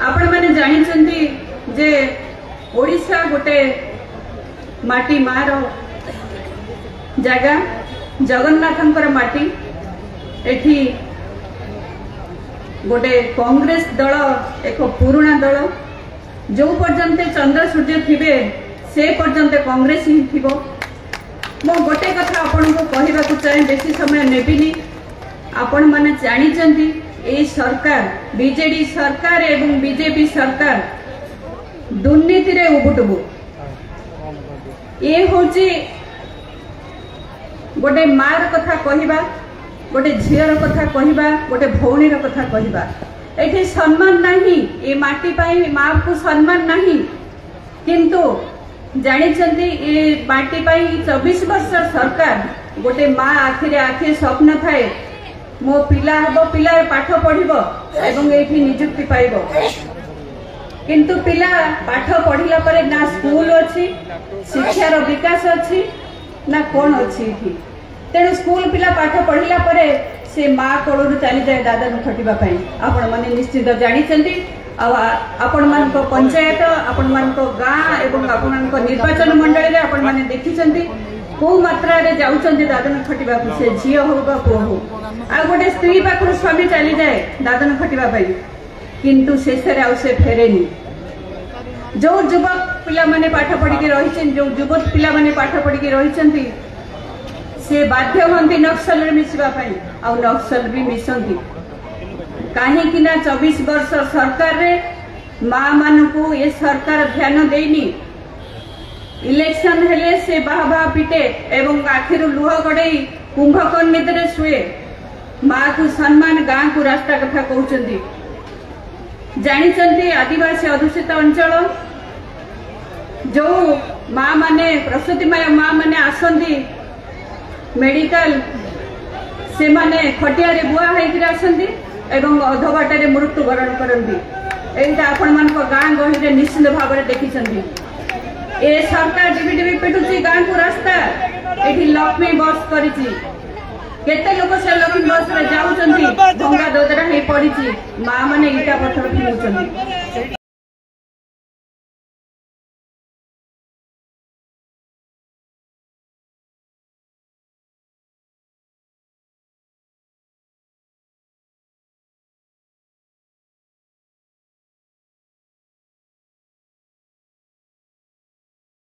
आपण माने जानिछंती जे ओडिशा गोटे माटी मार जगह जगन्नाथंकर माटी एठी गोटे कांग्रेस दल एक पुराना दल जो पर्यंत चंद्र सूर्य थिबे से पर्यंत कांग्रेस ही थिबो। मो गोटे कथा आपण को कहबा को चाहे बेसी समय नेबिनी। आपण माने जानिछंती ए सरकार बीजेडी सरकार एवं बीजेपी सरकार दुर्नीति रे उबुटबु। ये होची गोटे मार कथा कहबा, गोटे झीर कथा कहबा, गोटे भौणीर कथा कहबा। एठी सम्मान नहीं, ए माटी पाई माँ को सम्मान नहीं। किंतु जानिछंती ए माटी पाई 24 वर्ष सरकार गोटे माँ आखिरे आखि स्वप्न थाए मो पिला हबो, पिला पाठ पढ़िबो एवं एठी नियुक्ति पाइबो। किंतु पिला पाठ पढ़िला परे ना स्कूल अछि, शिक्षार विकास अछि ना कोन अछि एठी। तेणु स्कूल पिला पाठ पढ़िला परे से माँ कोलू चली जाए दादन खटिबा पई। आपण माने निश्चित जानिछंती आपण मान को पंचायत, आपण मान को गाँ एवं आपण मान को निर्वाचन मंडल रे आपण माने देखिछंती को मात्रा रे जाउछंती दादन खटिबा को। से झियो हो बा पुओ हो आ गोटे स्त्री पाखु स्वामी चली जाए दादन खटिबा पई, किंतु शेषे आ से फेरेनी। जो युवक पिला माने पाठ पढ़ी के रहिछन, जो युवक पिला माने पाठ पढ़ी के रहिछंती से बाध्य हंती नक्सल रे मिसबा पई आ नक्सल भी मिसंती। काहे कि ना 24 वर्ष सरकार रे माँ मान को ये सरकार ध्यान देनी। इलेक्शन हेले से बाह बाह पिटे एवं आखिर लुह गड़े कुंभकर्ण निद्रे शुए। माँ को सम्मान, गाँ को रास्ता कथा कहउचंती। जानिछंती आदिवासी अधुषित अंचल जो माँ माने प्रसूति माँ माने आसंती मेडिकल से माने खटिया रे बुआ हेकि आसंती एवं अधबाटे मृत्यु वरण करती। एटा आपण मान को गाँ गहली निश्चित भाव में देखिछंती। ए सरकार डिबी डिबी पेटुची गाँ को रास्ता। एठी लक्ष्मी बस करिची, केते लोक से लक्ष्मी बस रे जाउचंती, भंगा दोदरा हे पड़िची, माँ माने इटा पत्थर फिंगुचंती।